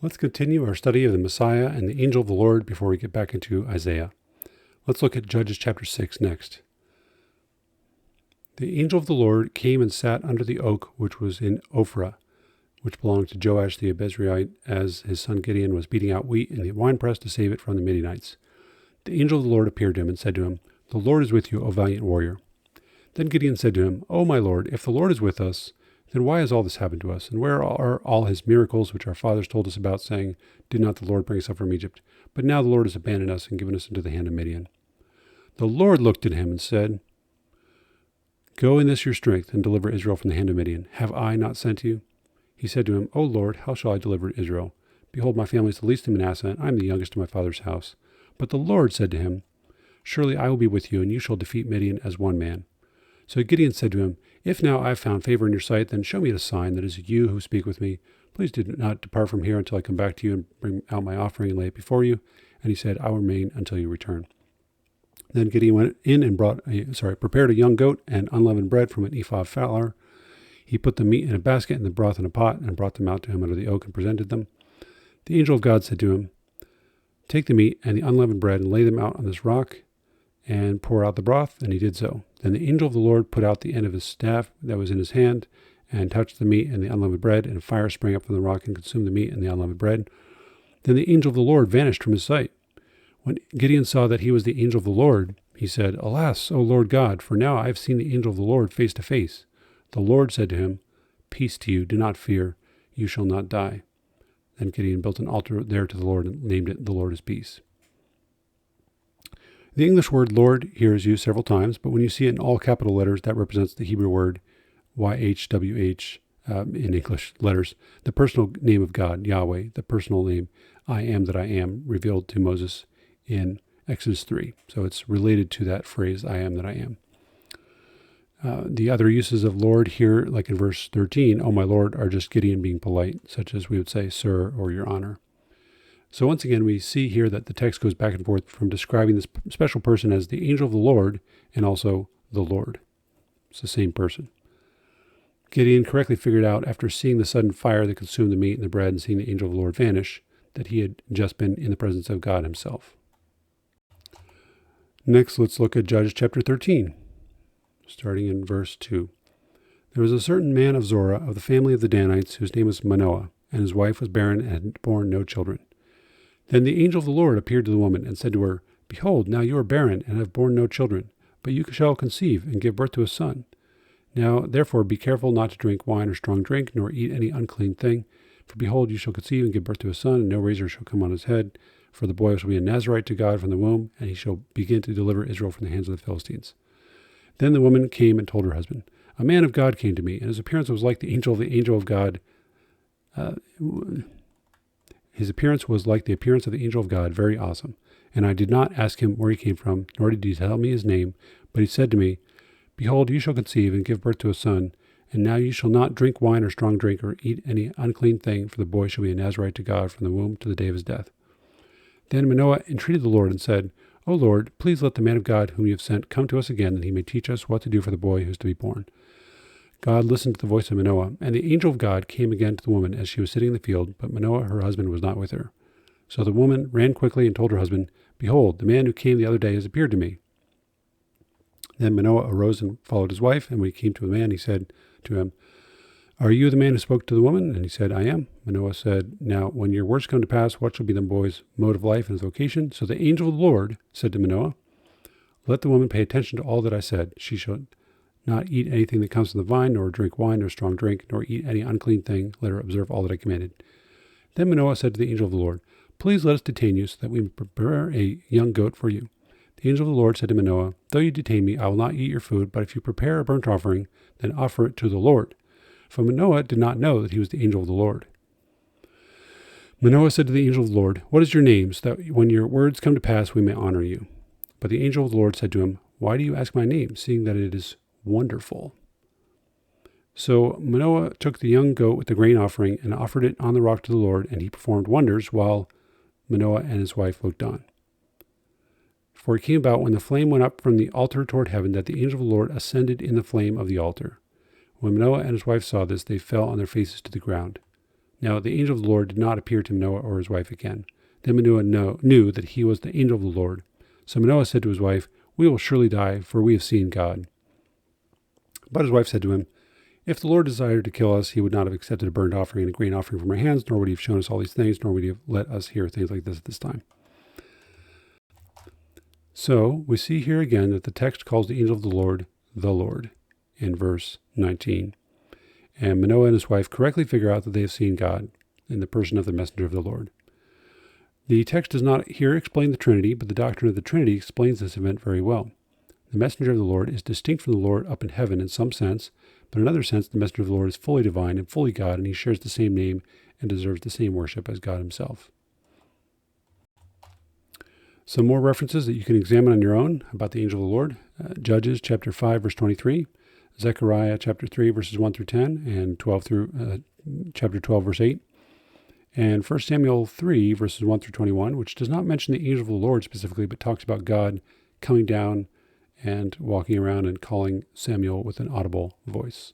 Let's continue our study of the Messiah and the angel of the Lord before we get back into Isaiah. Let's look at Judges chapter 6 next. The angel of the Lord came and sat under the oak which was in Ophrah, which belonged to Joash the Abiezrite, as his son Gideon was beating out wheat in the winepress to save it from the Midianites. The angel of the Lord appeared to him and said to him, "The Lord is with you, O valiant warrior." Then Gideon said to him, "O my Lord, if the Lord is with us, then why has all this happened to us? And where are all his miracles which our fathers told us about, saying, 'Did not the Lord bring us up from Egypt?' But now the Lord has abandoned us and given us into the hand of Midian." The Lord looked at him and said, "Go in this your strength and deliver Israel from the hand of Midian. Have I not sent you?" He said to him, "O Lord, how shall I deliver Israel? Behold, my family is the least in Manasseh, and I am the youngest of my father's house." But the Lord said to him, "Surely I will be with you, and you shall defeat Midian as one man." So Gideon said to him, "If now I have found favor in your sight, then show me a sign that it is you who speak with me. Please do not depart from here until I come back to you and bring out my offering and lay it before you." And he said, "I will remain until you return." Then Gideon went in and prepared a young goat and unleavened bread from an ephah of flour. He put the meat in a basket and the broth in a pot and brought them out to him under the oak and presented them. The angel of God said to him, "Take the meat and the unleavened bread and lay them out on this rock and pour out the broth." And he did so. Then the angel of the Lord put out the end of his staff that was in his hand and touched the meat and the unleavened bread, and fire sprang up from the rock and consumed the meat and the unleavened bread. Then the angel of the Lord vanished from his sight. When Gideon saw that he was the angel of the Lord, he said, "Alas, O Lord God, for now I have seen the angel of the Lord face to face." The Lord said to him, "Peace to you, do not fear, you shall not die." Then Gideon built an altar there to the Lord and named it "The Lord is Peace." The English word Lord here is used several times, but when you see it in all capital letters, that represents the Hebrew word YHWH in English letters, the personal name of God, Yahweh, the personal name I am that I am, revealed to Moses in Exodus 3. So it's related to that phrase, I am that I am. The other uses of Lord here, like in verse 13, "Oh my Lord," are just Gideon being polite, such as we would say, "Sir," or "Your Honor." So once again, we see here that the text goes back and forth from describing this special person as the angel of the Lord and also the Lord. It's the same person. Gideon correctly figured out, after seeing the sudden fire that consumed the meat and the bread and seeing the angel of the Lord vanish, that he had just been in the presence of God himself. Next, let's look at Judges chapter 13, starting in verse 2. There was a certain man of Zorah, of the family of the Danites, whose name was Manoah, and his wife was barren and had borne no children. Then the angel of the Lord appeared to the woman and said to her, "Behold, now you are barren and have borne no children, but you shall conceive and give birth to a son. Now therefore be careful not to drink wine or strong drink, nor eat any unclean thing. For behold, you shall conceive and give birth to a son, and no razor shall come on his head. For the boy shall be a Nazarite to God from the womb, and he shall begin to deliver Israel from the hands of the Philistines." Then the woman came and told her husband, "A man of God came to me, and his appearance was like the angel of God. His appearance was like the appearance of the angel of God, very awesome. And I did not ask him where he came from, nor did he tell me his name. But he said to me, Behold, you shall conceive and give birth to a son. And now you shall not drink wine or strong drink or eat any unclean thing, for the boy shall be a Nazarite to God from the womb to the day of his death." Then Manoah entreated the Lord and said, "O Lord, please let the man of God whom you have sent come to us again, that he may teach us what to do for the boy who is to be born." God listened to the voice of Manoah, and the angel of God came again to the woman as she was sitting in the field, but Manoah, her husband, was not with her. So the woman ran quickly and told her husband, "Behold, the man who came the other day has appeared to me." Then Manoah arose and followed his wife, and when he came to the man, he said to him, "Are you the man who spoke to the woman?" And he said, "I am." Manoah said, "Now, when your words come to pass, what shall be the boy's mode of life and his vocation?" So the angel of the Lord said to Manoah, "Let the woman pay attention to all that I said. She shall not eat anything that comes from the vine, nor drink wine, nor strong drink, nor eat any unclean thing. Let her observe all that I commanded." Then Manoah said to the angel of the Lord, "Please let us detain you, so that we may prepare a young goat for you." The angel of the Lord said to Manoah, "Though you detain me, I will not eat your food, but if you prepare a burnt offering, then offer it to the Lord." For Manoah did not know that he was the angel of the Lord. Manoah said to the angel of the Lord, "What is your name, so that when your words come to pass, we may honor you?" But the angel of the Lord said to him, "Why do you ask my name, seeing that it is wonderful?" So Manoah took the young goat with the grain offering and offered it on the rock to the Lord, and he performed wonders while Manoah and his wife looked on. For it came about when the flame went up from the altar toward heaven that the angel of the Lord ascended in the flame of the altar. When Manoah and his wife saw this, they fell on their faces to the ground. Now the angel of the Lord did not appear to Manoah or his wife again. Then Manoah knew that he was the angel of the Lord. So Manoah said to his wife, "We will surely die, for we have seen God." But his wife said to him, "If the Lord desired to kill us, he would not have accepted a burnt offering and a grain offering from our hands, nor would he have shown us all these things, nor would he have let us hear things like this at this time." So we see here again that the text calls the angel of the Lord in verse 19. And Manoah and his wife correctly figure out that they have seen God in the person of the messenger of the Lord. The text does not here explain the Trinity, but the doctrine of the Trinity explains this event very well. The messenger of the Lord is distinct from the Lord up in heaven in some sense, but in another sense, the messenger of the Lord is fully divine and fully God, and he shares the same name and deserves the same worship as God himself. Some more references that you can examine on your own about the angel of the Lord. Judges chapter 5, verse 23. Zechariah chapter 3, verses 1 through 10, and chapter 12, verse 8. And 1 Samuel 3, verses 1 through 21, which does not mention the angel of the Lord specifically, but talks about God coming down and walking around and calling Samuel with an audible voice.